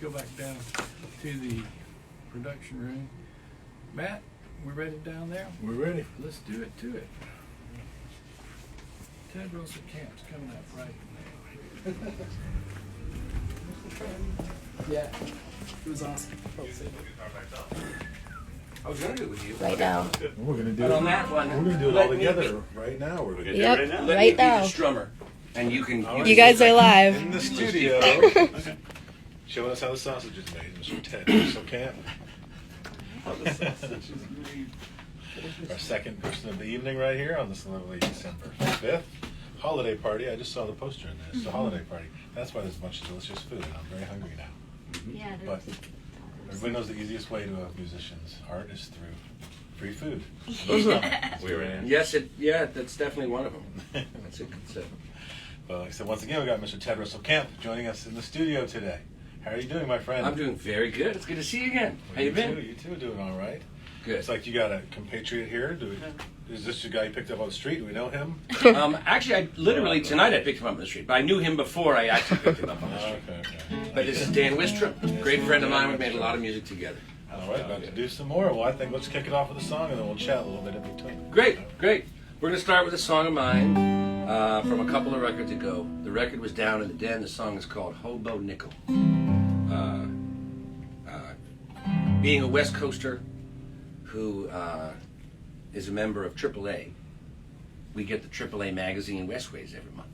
go back down to the production room. Matt, we ready down there? We're ready. Let's do it to it. Ted Russell Camp's coming up right now. Yeah, it was awesome. I was gonna do it with you. Right now. We're gonna do But it. on that one, We're gonna do it let all me together right now. We're gonna Yep, do it right now. Let right me be now. the strummer, and you can. You guys are live. In the studio, showing us how the sausage is made, Mr. Ted Russell Camp. Our second person of the evening right here on this lovely December 5th. Holiday party. I just saw the poster in there. It's a holiday party. That's why there's a bunch of delicious food. I'm very hungry now. Yeah, But everybody knows the easiest way to a musician's heart is through free food. We're in. Yes, that's definitely one of them. That's a concept. Well, like I said, once again, we got Mr. Ted Russell Camp joining us in the studio today. How are you doing, my friend? I'm doing very good. It's good to see you again. How you been? You too, doing all right. Good. It's like you got a compatriot here. Is this the guy you picked up on the street? Do we know him? Actually, literally tonight I picked him up on the street, but I knew him before I actually picked him up on the street. Okay. But this is Dan Wistrop, great friend of mine. We've made a lot of music together. All right, about to do some more. Well, I think let's kick it off with a song, and then we'll chat a little bit in between. Great. We're going to start with a song of mine from a couple of records ago. The record was Down in the Den. The song is called Hobo Nickel. Being a West Coaster who is a member of AAA, we get the AAA magazine Westways every month.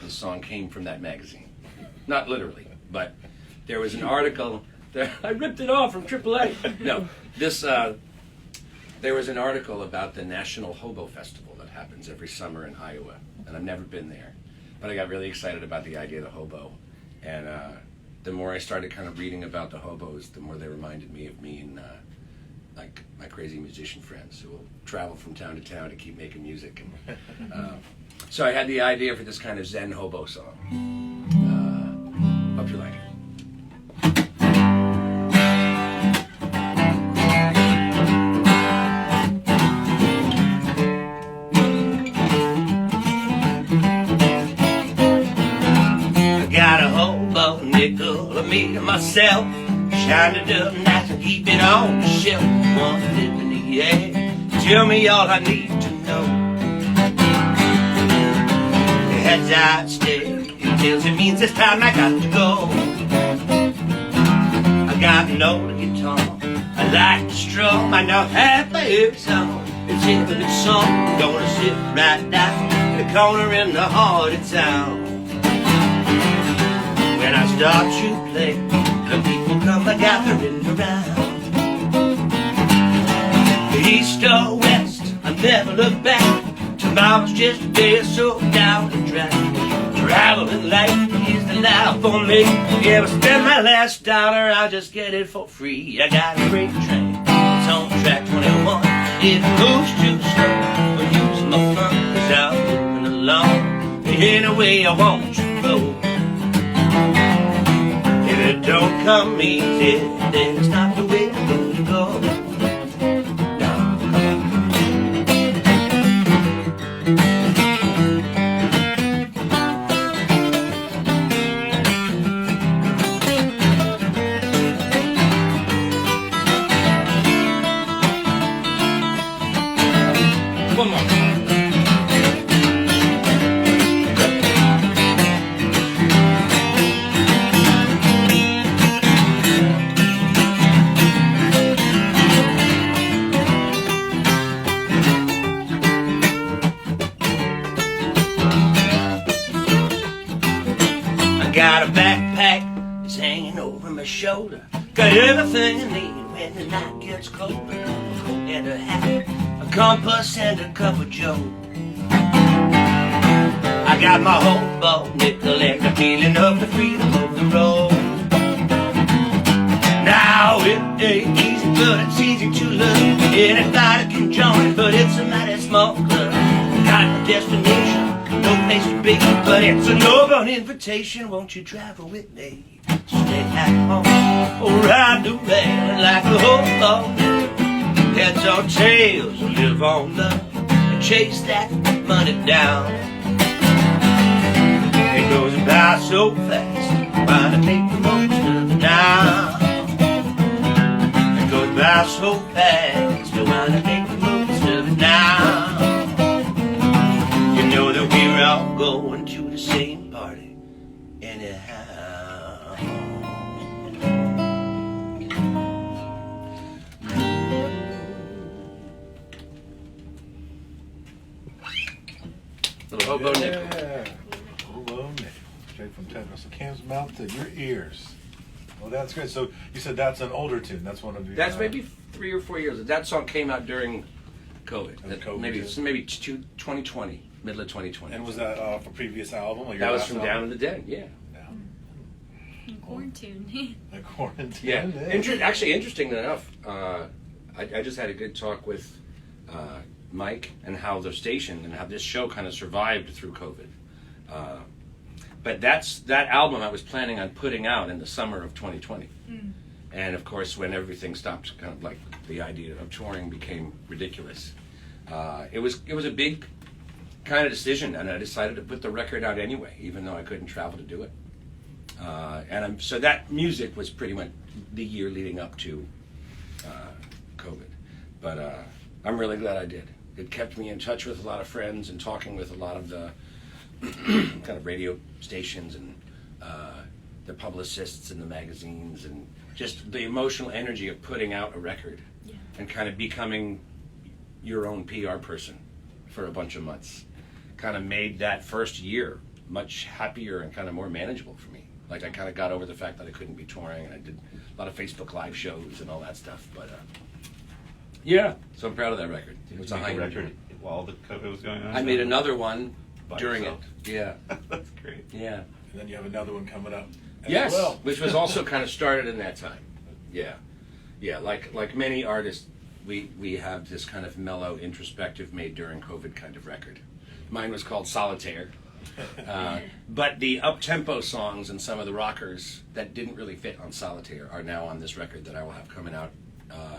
This song came from that magazine. Not literally, but there was an article there. I ripped it off from AAA. No, there was an article about the National Hobo Festival that happens every summer in Iowa, and I've never been there. But I got really excited about the idea of the hobo, and the more I started kind of reading about the hobos, the more they reminded me of me and like my crazy musician friends who will travel from town to town to keep making music. And so I had the idea for this kind of Zen hobo song. Hope you like it. Got a hobo nickel of me to myself, shine it up nice and keep it on the shelf. One flip in the air, tell me all I need to know. The head's out stare, it tells it means it's time I got to go. I got an old guitar, I like to strum, I know half of every song. It's a good song, gonna sit right down in the corner in the heart of town. When I start to play, the people come a-gathering around. East or west, I never look back. Tomorrow's just a day or so down the track. Traveling life is the life for me. If I spend my last dollar, I'll just get it for free. I got a freight train, it's on track 21. If it moves too slow, I'll use my fun, 'cause I'm moving along any way I want to go. If it don't come easy, then it's not the way I'm going to go. Now, come on. One more. Got a backpack, it's hanging over my shoulder. Got everything I need when the night gets colder. A coat and a hat, a compass and a cup of joe. I got my hobo nickel and the feeling of the freedom of the road. Now it ain't easy, but it's easy to love. Anybody can join, but it's a mighty small club. Got a destination, no place to be, but it's an open invitation. Won't you travel with me? Stay at home or ride the rail like a hobo. Heads or tails, live on love and chase that money down. It goes by so fast, trying to make the most of it now. are so fast, we wanna make the most of it now. You know that we're all going to the same party anyhow. Little hobo nickel. Yeah. Hobo nickel. Straight from Temple. So Camp's mouth to your ears. Well, that's good. So you said that's an older tune. That's one of your. That's maybe 3 or 4 years. That song came out during COVID. Maybe 2020, middle of 2020. And was that off a previous album? Like your That was last from album? Down in the Den. Yeah. In quarantine. The quarantine. Yeah. Actually, interesting enough, I just had a good talk with Mike and how the station and how this show kind of survived through COVID. But that album I was planning on putting out in the summer of 2020. And of course, when everything stopped, kind of like the idea of touring became ridiculous. It was a big kind of decision, and I decided to put the record out anyway, even though I couldn't travel to do it. So that music was pretty much the year leading up to COVID. But I'm really glad I did. It kept me in touch with a lot of friends and talking with a lot of the kind of radio stations and the publicists and the magazines, and just the emotional energy of putting out a record and kind of becoming your own PR person for a bunch of months kind of made that first year much happier and kind of more manageable for me. Like, I kind of got over the fact that I couldn't be touring, and I did a lot of Facebook Live shows and all that stuff. But yeah, so I'm proud of that record. It was a high record while the COVID was going on. I made another one By during yourself? it. Yeah, That's great. yeah. And then you have another one coming up. As Yes, well. which was also kind of started in that time. Yeah, yeah. Like many artists, we have this kind of mellow, introspective, made during COVID kind of record. Mine was called Solitaire. But the up-tempo songs and some of the rockers that didn't really fit on Solitaire are now on this record that I will have coming out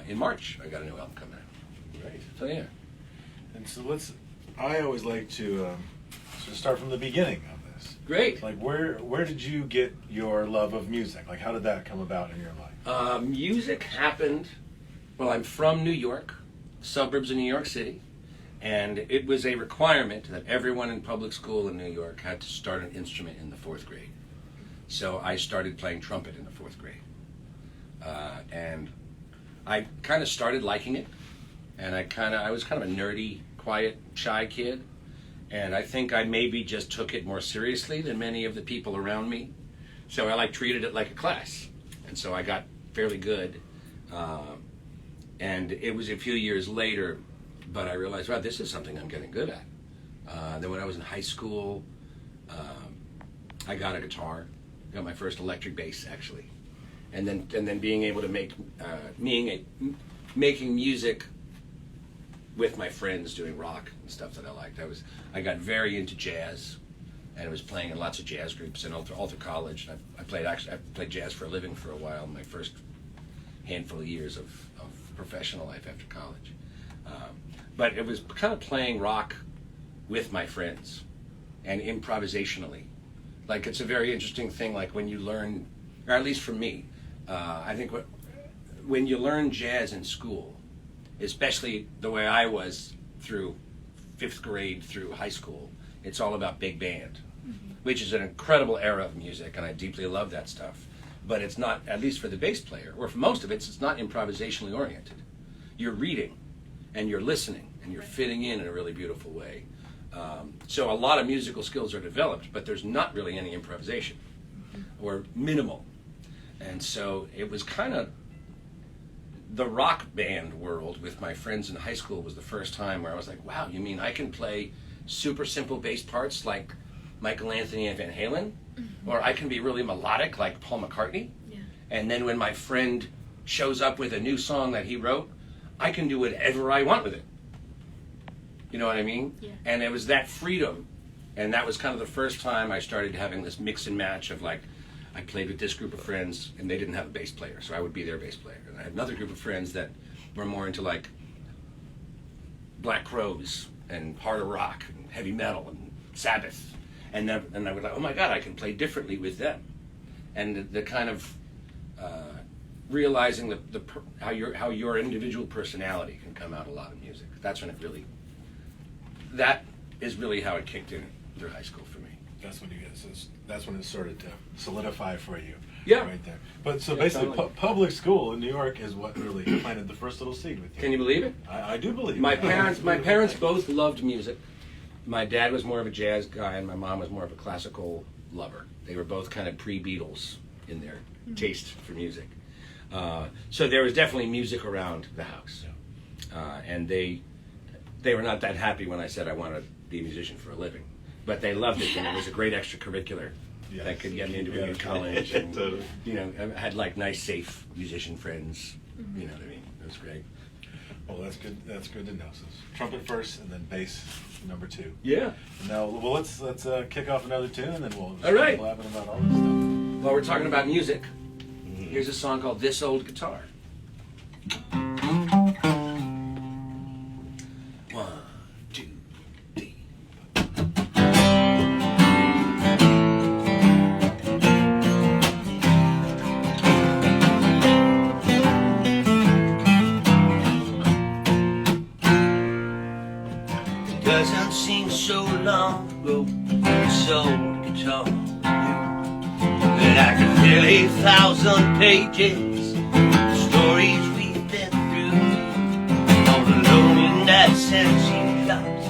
in March. I got a new album coming out. Right. So yeah. And so I always like to start from the beginning of this. Great. Like, where did you get your love of music? Like, how did that come about in your life? Music happened, well, I'm from New York, suburbs of New York City, and it was a requirement that everyone in public school in New York had to start an instrument in the 4th grade. So I started playing trumpet in the 4th grade. And I kind of started liking it, and I was kind of a nerdy, quiet, shy kid, and I think I maybe just took it more seriously than many of the people around me. So I treated it like a class, and so I got fairly good. And it was a few years later, but I realized, wow, this is something I'm getting good at. Then when I was in high school, I got a guitar, got my first electric bass actually, and then being able to making music with my friends, doing rock and stuff that I liked. I got very into jazz, and I was playing in lots of jazz groups and all through college. I played jazz for a living for a while, my first handful of years of professional life after college. But it was kind of playing rock with my friends and improvisationally. Like, it's a very interesting thing, like when you learn, or at least for me, I think when you learn jazz in school, especially the way I was through 5th grade through high school, it's all about big band, which is an incredible era of music, and I deeply love that stuff. But it's not, at least for the bass player, or for most of it, it's not improvisationally oriented. You're reading, and you're listening, and you're fitting in a really beautiful way. So a lot of musical skills are developed, but there's not really any improvisation, or minimal. And so it was kind of, the rock band world with my friends in high school was the first time where I was like, wow, you mean I can play super simple bass parts like Michael Anthony and Van Halen? Or I can be really melodic like Paul McCartney? Yeah. And then when my friend shows up with a new song that he wrote, I can do whatever I want with it. You know what I mean? Yeah. And it was that freedom. And that was kind of the first time I started having this mix and match of, like, I played with this group of friends and they didn't have a bass player, so I would be their bass player. And I had another group of friends that were more into, like, Black Crowes and harder rock and heavy metal and Sabbath. And I was like, oh my God, I can play differently with them. And the kind of realizing how your individual personality can come out a lot of music. That's when that is really how it kicked in through high school for me. That's when that's when it started to solidify for you. Yeah. Right there. But so Yeah, basically, totally. public school in New York is what really planted the first little seed with you. Can you believe it? I do believe My it. parents both loved music. My dad was more of a jazz guy, and my mom was more of a classical lover. They were both kind of pre-Beatles in their taste for music. So there was definitely music around the house, and they were not that happy when I said I wanted to be a musician for a living, but they loved it, and it was a great extracurricular that could get me into a good college. And, Totally. you know, I had like nice, safe musician friends. You know what I mean? It was great. Well, that's good. That's good to know. So it's trumpet first, and then bass number 2. Yeah. Now, well, let's kick off another tune, and then we'll All right. blabbing about all this stuff. While we're talking about music, here's a song called "This Old Guitar." 1, 2, 3. It doesn't seem so long ago, this old guitar that I could fill 8,000 pages, stories we've been through, all the lonely nights and teardrops,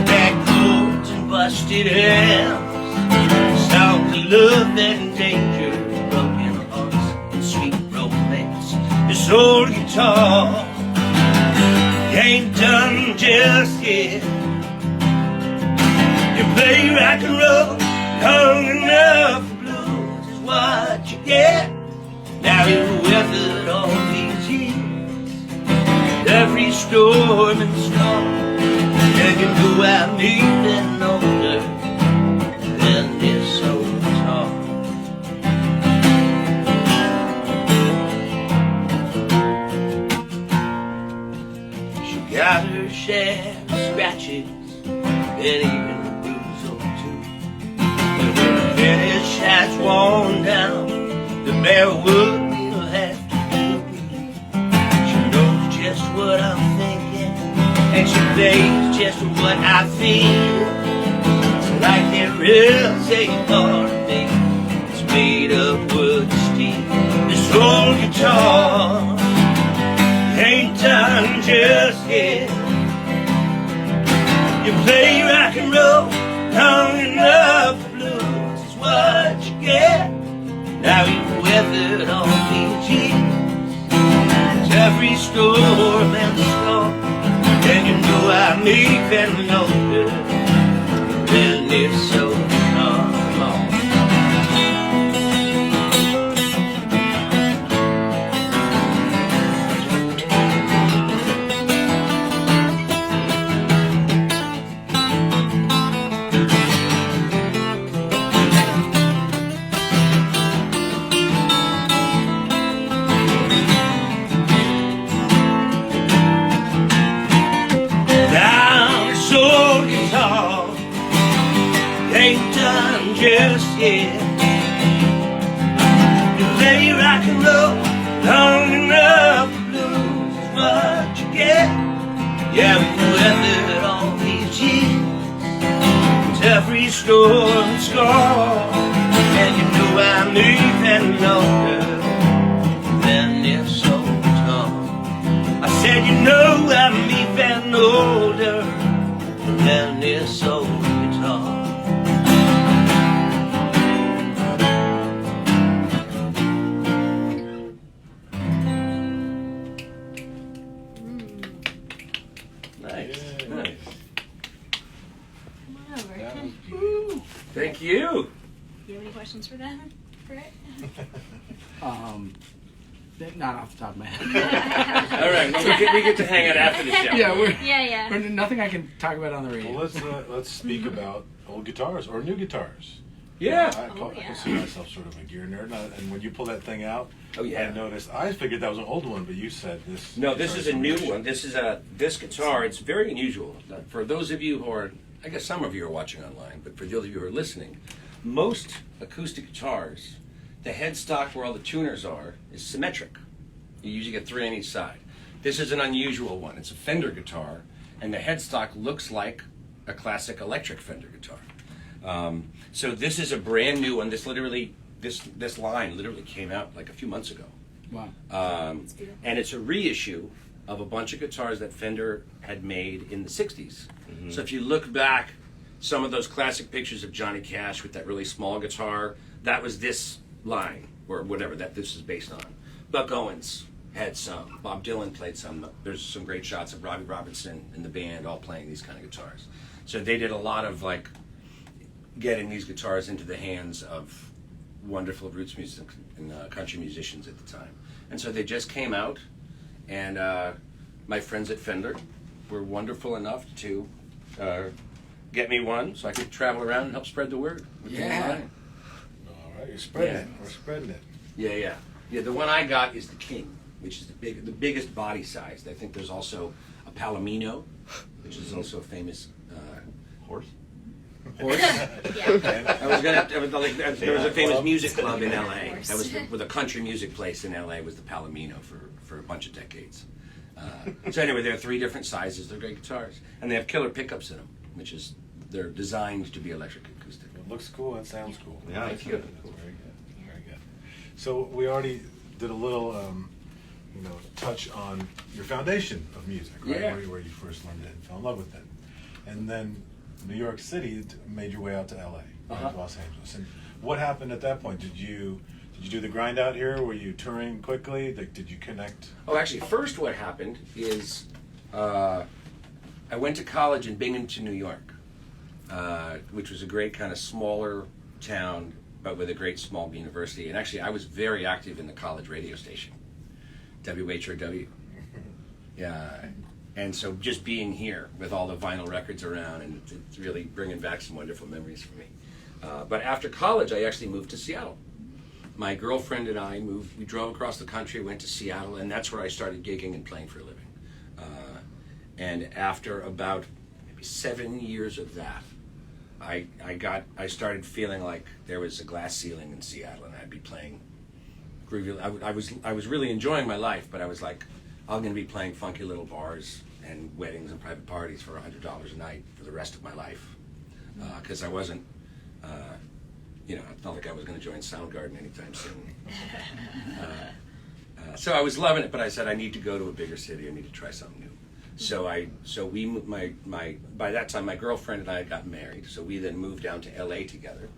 bad chords and busted hands, songs of love and danger, broken hearts and sweet romance. This old guitar ain't done just yet. You play rock and roll long enough, the blues is what you get. Now you've weathered all these years, every storm and storm, and you know I'm even older than this old guitar. She got her share of scratches and even a bruise or two. But when the finish has worn down, the bare wood will have to do. She knows just what I'm thinking, and she plays just what I feel. It's like there is a part of me that's made of wood and steel. This old guitar ain't done just yet. You play rock and roll long enough, the blues is what you get. Now you've weathered all these years, every storm and storm, and you know I'm even older than this old guitar. Come on. Ain't done just yet. You play rock and roll long enough, the blues is what you get. Yeah, we've weathered all these years, every storm and scar, and you know I'm even older than this old guitar. I said you know I'm even older than this old guitar. Nice, nice. Come on over. That was Woo. Thank you. Do you have any questions for them? For it? Not off the top of my head. All right, well, we get to hang out after the show. Yeah, Yeah. nothing I can talk about on the radio. Well, let's speak about old guitars or new guitars. Yeah. I consider myself sort of a gear nerd, and when you pull that thing out, Oh, yeah. I noticed. I figured that was an old one, but you said this. No, this is a new guitar one. This is this guitar. It's very unusual. For those of you who are, I guess some of you are watching online, but for those of you who are listening, most acoustic guitars, the headstock where all the tuners are is symmetric. You usually get 3 on each side. This is an unusual one. It's a Fender guitar, and the headstock looks like a classic electric Fender guitar. So this is a brand new one. This line literally came out like a few months ago. Wow. It's beautiful. And it's a reissue of a bunch of guitars that Fender had made in the 60s. So if you look back, some of those classic pictures of Johnny Cash with that really small guitar, that was this line, or whatever that this is based on. Buck Owens had some. Bob Dylan played some. There's some great shots of Robbie Robertson and the band all playing these kind of guitars. So they did a lot of like getting these guitars into the hands of wonderful roots music and country musicians at the time. And so they just came out, and my friends at Fender were wonderful enough to get me one so I could travel around and help spread the word. with the Yeah. line. All right, you're spreading Yeah. it. We're spreading it. Yeah. The one I got is the King, which is the biggest body size. I think there's also a Palomino, which is also a famous Horse? horse. Yeah. There was a famous music club in LA. Horse. That was with a country music place in LA was the Palomino for a bunch of decades. So anyway, there are 3 different sizes. They're great guitars, and they have killer pickups in them, which is they're designed to be electric acoustic. It looks cool and sounds cool. Yeah, Thank you. That's very good. Very good. So we already did a little, touch on your foundation of music, right? Yeah. Where you first learned it and fell in love with it, and then New York City made your way out to LA, Uh-huh. to Los Angeles. And what happened at that point? Did you do the grind out here? Were you touring quickly? Did you connect? Oh, actually, first what happened is I went to college in Binghamton, New York, which was a great kind of smaller town, but with a great small university. And actually, I was very active in the college radio station, WHRW. Yeah. And so just being here with all the vinyl records around, and it's really bringing back some wonderful memories for me. But after college, I actually moved to Seattle. My girlfriend and I moved, we drove across the country, went to Seattle, and that's where I started gigging and playing for a living. And after about maybe 7 years of that, I started feeling like there was a glass ceiling in Seattle, and I'd be playing groovy. I was really enjoying my life, but I was like, I'm going to be playing funky little bars and weddings and private parties for $100 a night for the rest of my life, because I wasn't. It's not like I was going to join Soundgarden anytime soon. So I was loving it, but I said I need to go to a bigger city. I need to try something new. So we moved. By that time, my girlfriend and I had gotten married. So we then moved down to LA together.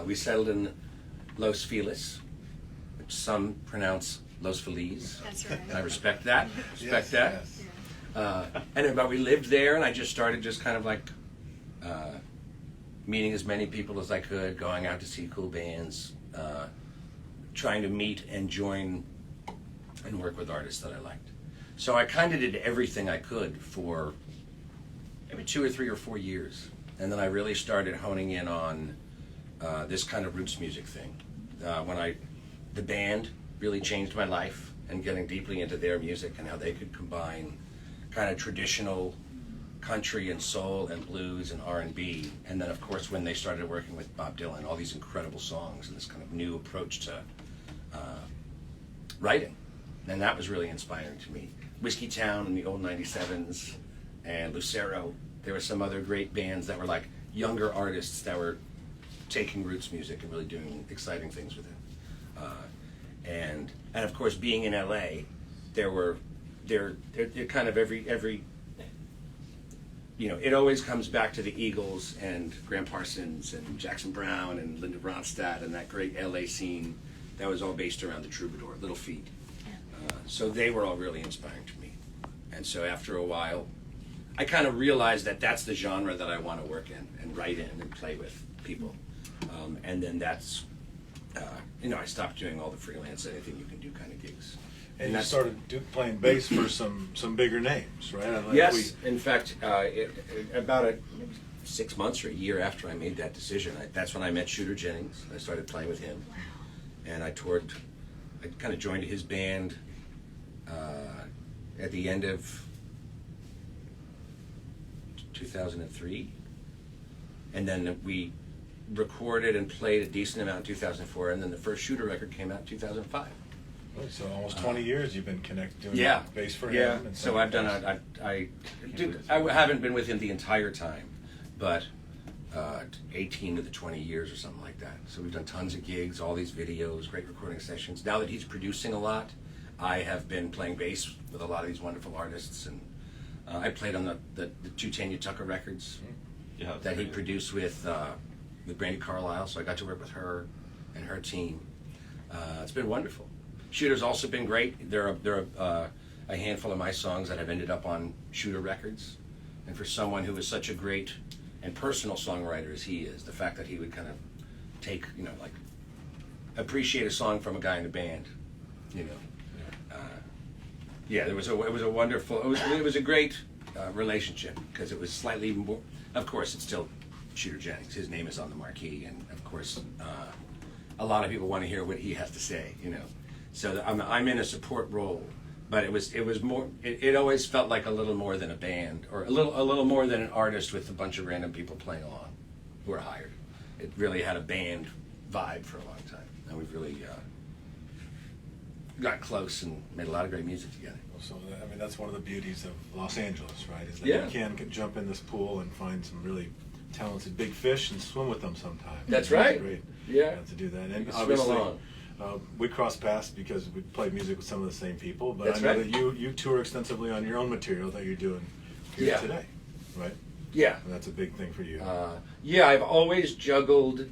We settled in Los Feliz, which some pronounce Los Feliz. That's right. I respect that. Yes, that. yes. But we lived there, and I just started kind of like meeting as many people as I could, going out to see cool bands, trying to meet and join and work with artists that I liked. So I kind of did everything I could for maybe 2 or 3 or 4 years, and then I really started honing in on this kind of roots music thing. The band really changed my life, and getting deeply into their music and how they could combine kind of traditional country and soul and blues and R&B, and then of course when they started working with Bob Dylan, all these incredible songs and this kind of new approach to writing, and that was really inspiring to me. Whiskey Town and the old 97s and Lucero, there were some other great bands that were like younger artists that were taking roots music and really doing exciting things with it. And of course, being in LA, there kind of every it always comes back to the Eagles and Graham Parsons and Jackson Browne and Linda Ronstadt and that great LA scene that was all based around the Troubadour, Little Feat. So they were all really inspiring to me. And so after a while, I kind of realized that that's the genre that I want to work in and write in and play with people. And then that's, I stopped doing all the freelance, anything you can do kind of gigs. And you started playing bass for some bigger names, right? Yes. In fact, about 6 months or a year after I made that decision, that's when I met Shooter Jennings. I started playing with him. And I toured, I kind of joined his band at the end of 2003. And then we recorded and played a decent amount in 2004, and then the first Shooter record came out in 2005. So almost 20 years you've been doing Yeah. bass for Yeah. him. And So I've done. I haven't been with him the entire time, but 18 of the 20 years or something like that. So we've done tons of gigs, all these videos, great recording sessions. Now that he's producing a lot, I have been playing bass with a lot of these wonderful artists, and I played on the two Tanya Tucker records Yeah, that's that he great. produced with Brandy Carlisle. So I got to work with her and her team. It's been wonderful. Shooter's also been great. There are a handful of my songs that have ended up on Shooter records, and for someone who is such a great and personal songwriter as he is, the fact that he would kind of take, like appreciate a song from a guy in a band, yeah, it was a wonderful, it was a great relationship, because it was slightly more, of course it's still Shooter Jennings, his name is on the marquee, and of course a lot of people want to hear what he has to say, so I'm in a support role, but it was more, it always felt like a little more than a band, or a little more than an artist with a bunch of random people playing along who are hired. It really had a band vibe for a long time, and we've really got close and made a lot of great music together. So I mean, that's one of the beauties of Los Angeles, right? Is that Yeah. you can jump in this pool and find some really talented big fish and swim with them sometime. That's It's right. Great, Yeah. to do that. And can swim obviously, along. we crossed paths because we played music with some of the same people. But That's I know right. that you tour extensively on your own material that you're doing here Yeah. today, right? Yeah. And that's a big thing for you. Yeah, I've always juggled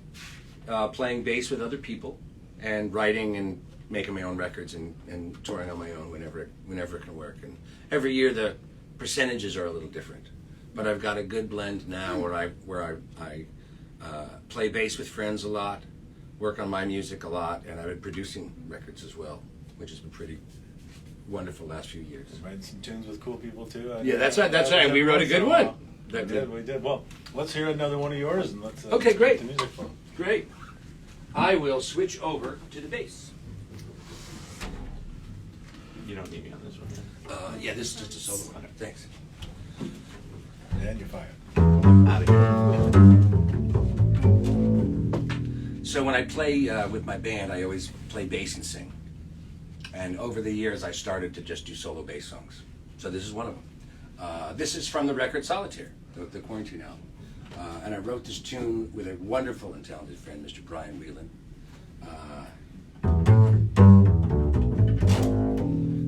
playing bass with other people and writing and making my own records and touring on my own whenever it can work. And every year the percentages are a little different, but I've got a good blend now where I play bass with friends a lot, work on my music a lot, and I've been producing records as well, which has been pretty wonderful last few years. Writing some tunes with cool people too. Yeah, that's right. That's right. We wrote a good one. We did. Well, let's hear another one of yours, and let's Okay, let's great. get the music from. Great. I will switch over to the bass. You don't need me on this one. Yeah, this is just a solo one. Thanks. And you're fired. Out of here. So when I play with my band, I always play bass and sing. And over the years, I started to just do solo bass songs. So this is one of them. This is from the record Solitaire, the Quarantine album. And I wrote this tune with a wonderful and talented friend, Mr. Brian Whelan.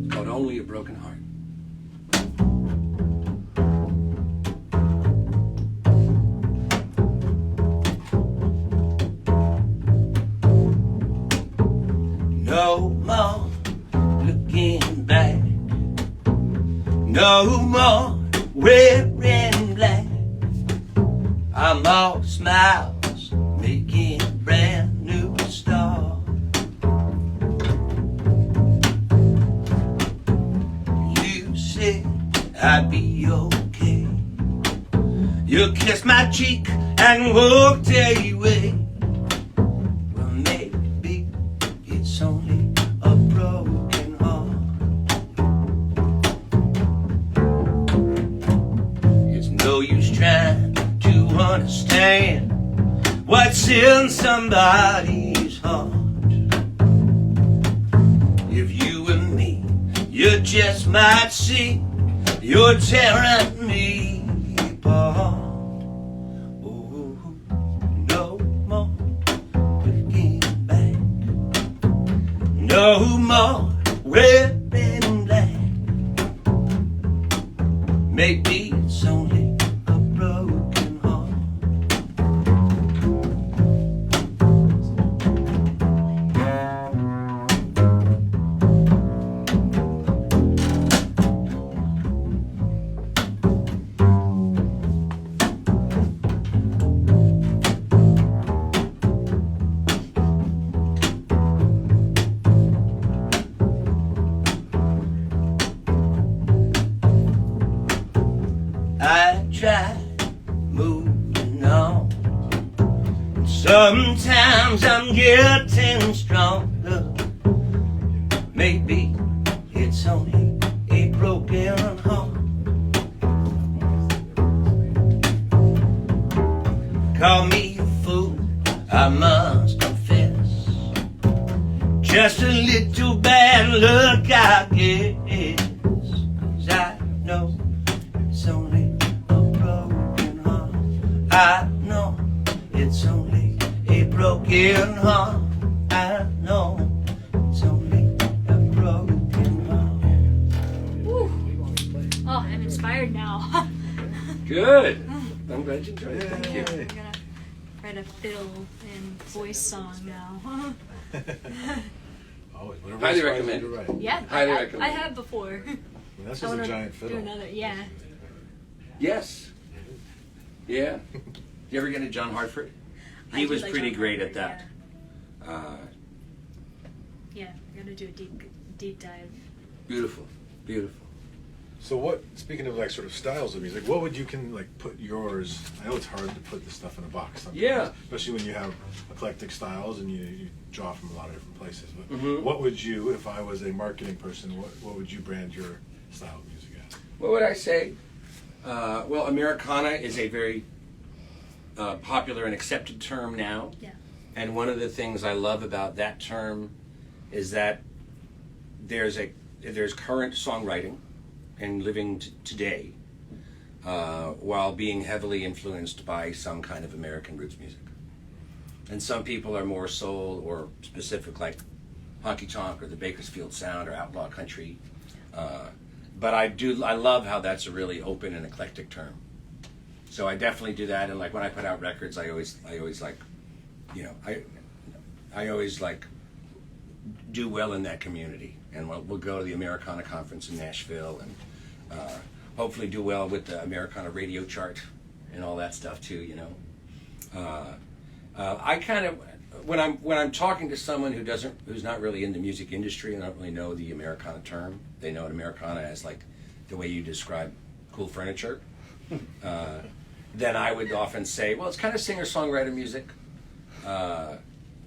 It's called Only a Broken Heart. No more looking back. No more wearing black. I'm all smiles, making a brand new start. You said I'd be okay. You kissed my cheek and walked away. Well, maybe it's only a broken heart. It's no use trying to understand what's in somebody's heart. If you and me, you just might see you're tearing me apart. Oh, no more looking back. No more wearing black. Maybe it's only a broken heart. I try moving on. Sometimes I'm getting stronger. Maybe it's only a broken heart. Call me a fool, I must confess. just a little bad luck, I guess. 'Cause I know it's only a broken heart. I know it's only a broken heart. I know it's only a broken heart. Woo. Oh, I'm inspired now. Good. I'm glad you enjoyed it. Thank you. I'm gonna write a fiddle and voice song now. Always, whatever Highly inspires you recommend. to write. Yeah, Highly I recommend. have before. I mean, that's I just a wanna giant do fiddle. another. Yeah. Yes. Yeah. You ever get to John Hartford? I He do was like pretty John great Hartford, at that. Yeah, I'm gonna do a deep dive. Beautiful. Beautiful. So what, speaking of like sort of styles of music, what would you can like put yours, I know it's hard to put this stuff in a box sometimes. Yeah. Especially when you have eclectic styles and you draw from a lot of different places. But Mhm. what would you, if I was a marketing person, what would you brand your style of music as? What would I say? Well, Americana is a very popular and accepted term now. Yeah. And one of the things I love about that term is that there's current songwriting and living today while being heavily influenced by some kind of American roots music. And some people are more soul or specific, like honky tonk or the Bakersfield Sound or outlaw country. But I love how that's a really open and eclectic term. So I definitely do that. And like when I put out records, I always like, you know, I always like do well in that community. And we'll go to the Americana conference in Nashville and hopefully do well with the Americana radio chart and all that stuff too, you know. I kind of, when I'm talking to someone who's not really in the music industry and don't really know the Americana term, they know it Americana as like the way you describe cool furniture. Then I would often say, well, it's kind of singer-songwriter music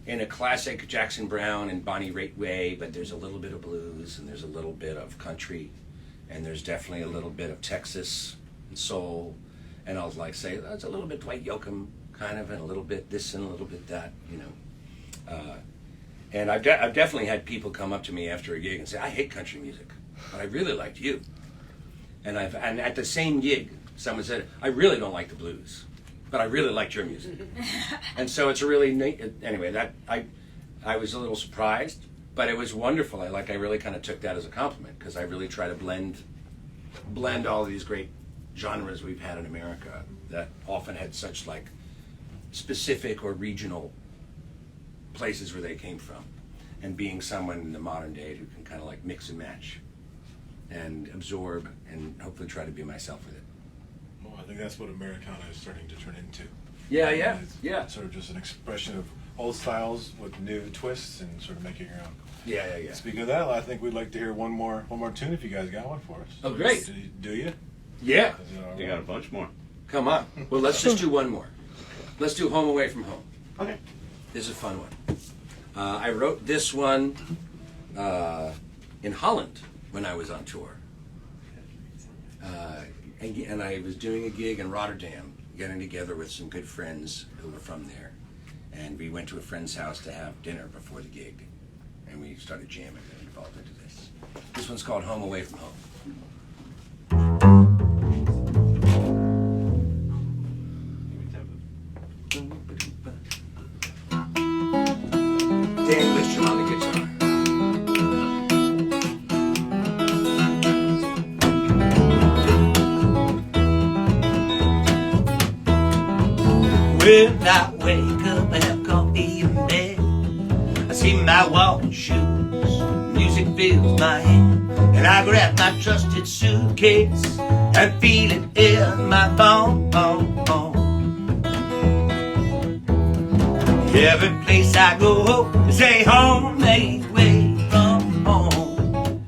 in a classic Jackson Brown and Bonnie Raitt way, but there's a little bit of blues and there's a little bit of country and there's definitely a little bit of Texas and soul. And I'll like say, that's a little bit Dwight Yoakam kind of, and a little bit this and a little bit that, you know. And I've definitely had people come up to me after a gig and say, I hate country music, but I really liked you. And at the same gig, someone said, I really don't like the blues, but I really liked your music. And so it's a really neat, anyway, that I was a little surprised, but it was wonderful. I really kind of took that as a compliment because I really try to blend all these great genres we've had in America that often had such like specific or regional places where they came from, and being someone in the modern day who can kind of like mix and match and absorb and hopefully try to be myself with it. Well, I think that's what Americana is starting to turn into. Yeah, It's sort of just an expression of old styles with new twists and sort of making your own. Yeah. Speaking of that, I think we'd like to hear one more tune if you guys got one for us. Oh, great. Do you? Yeah. Is it all You right? got a bunch more. Come on. Well, let's just do one more. Let's do Home Away from Home. Okay. This is a fun one. I wrote this one in Holland when I was on tour. And I was doing a gig in Rotterdam, getting together with some good friends who were from there. And we went to a friend's house to have dinner before the gig. And we started jamming and evolved into this. This one's called Home Away from Home. Dan Wistrand on the guitar. When I wake up and have coffee in bed, I see my walking shoes, music fills my head, and I grab my trusted suitcase and feel it in my bones. Every place I go, they say home ain't away from home.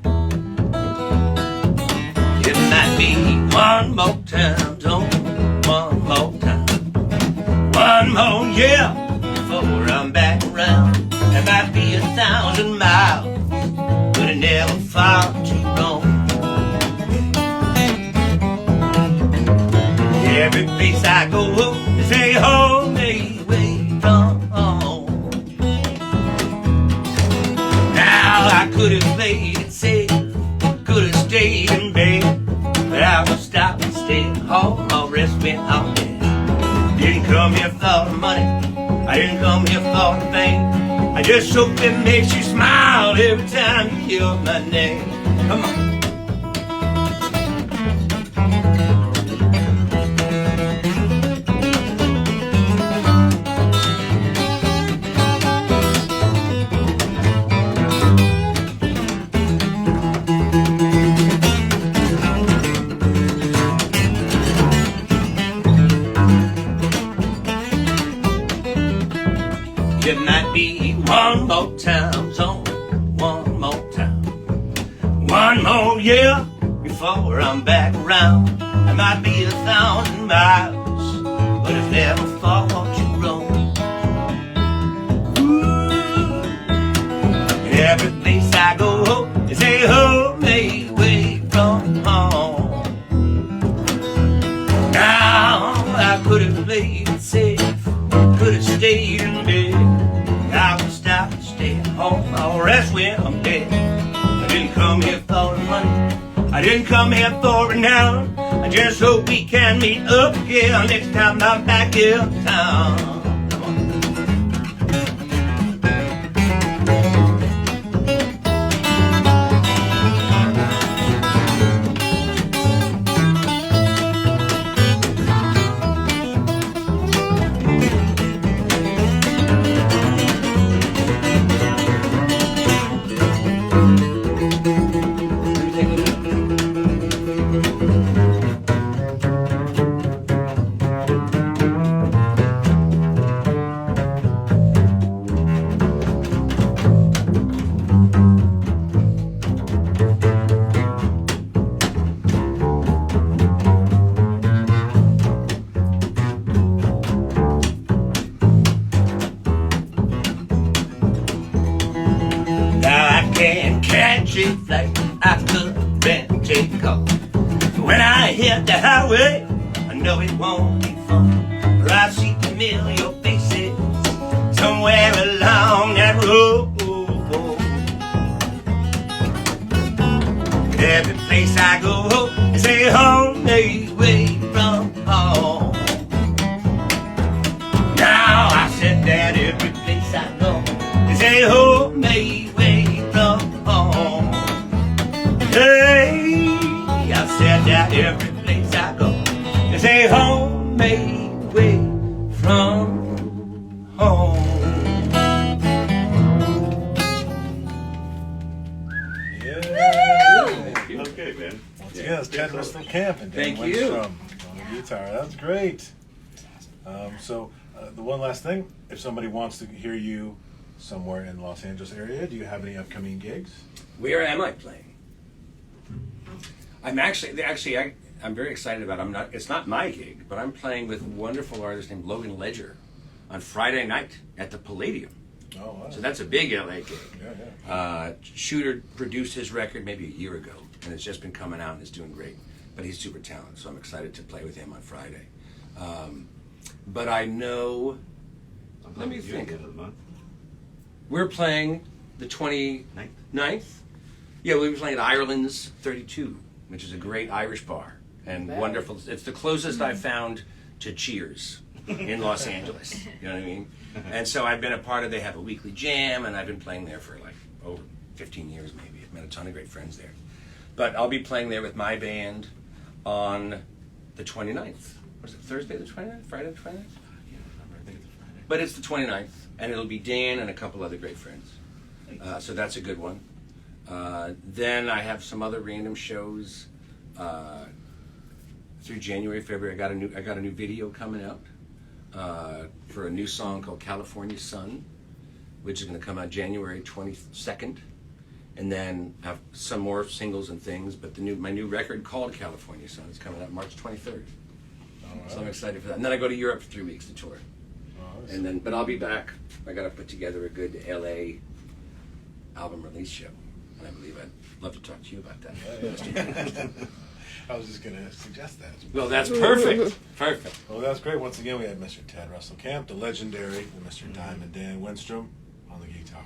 It might be one more time, don't one more time, one more year before I'm back around. It might be 1,000 miles, but it never far too long. Every place I go, they say home ain't away from home. stay in bed, but I will stop and stay at home. I'll rest when I'm dead. Didn't come here for the money, I didn't come here for the fame. I just hope it makes you smile every time you hear my name. Come on. It might be one more time, so one more time. One more year before I'm back around. It might be 1,000 miles, but it's never far too wrong. Ooh. Every place I go is a homemade way from home. Now I could have played it safe, could have stayed in bed. I will stop and stay at home. I'll rest when I'm dead. I didn't come here for the money, I didn't come here for renown. I just hope we can meet up again next time I'm back in town. Come on. Catch a flight, I couldn't take off. When I hit the highway, I know it won't be fun. Or I see familiar faces somewhere along that road. Every place I go is a homemade way from home. Now I said that every place I go is a homemade way from home. Hey, I said that every place I go is a homemade way from home. Yeah. Okay, man. Once again, it's Ted Russell Kamp and Dan Thank you. Lindstrom on the guitar. That's great. The one last thing, if somebody wants to hear you somewhere in the Los Angeles area, do you have any upcoming gigs? Where am I playing? I'm I'm very excited about it. It's not my gig, but I'm playing with a wonderful artist named Logan Ledger on Friday night at the Palladium. Oh, wow. So that's a big LA gig. Yeah. Shooter produced his record maybe a year ago, and it's just been coming out and it's doing great. But he's super talented, so I'm excited to play with him on Friday. But I know, let me think. End of the month. We're playing the 29th. Yeah, we were playing at Ireland's 32, which is a great Irish bar and wonderful. It's the closest I've found to Cheers in Los Angeles. You know what I mean? And so I've been a part of. They have a weekly jam, and I've been playing there for like over 15 years, maybe. I've met a ton of great friends there. But I'll be playing there with my band on the 29th. Was it Thursday the 29th? Friday the 29th? I can't remember. I think it's a Friday. But it's the 29th, and it'll be Dan and a couple other great friends. So that's a good one. Then I have some other random shows through January, February. I got a new video coming out for a new song called California Sun, which is going to come out January 22nd. And then have some more singles and things. But my new record called California Sun is coming out March 23rd. Right. So I'm excited for that. And then I go to Europe for 3 weeks to tour. But I'll be back. I got to put together a good LA album release show, and I believe I'd love to talk to you about that. Yeah. I was just going to suggest that. Well, that's perfect. Perfect. Well, that's great. Once again, we had Mr. Ted Russell Kamp, the legendary Mr. Diamond Dan Lindstrom on the guitar.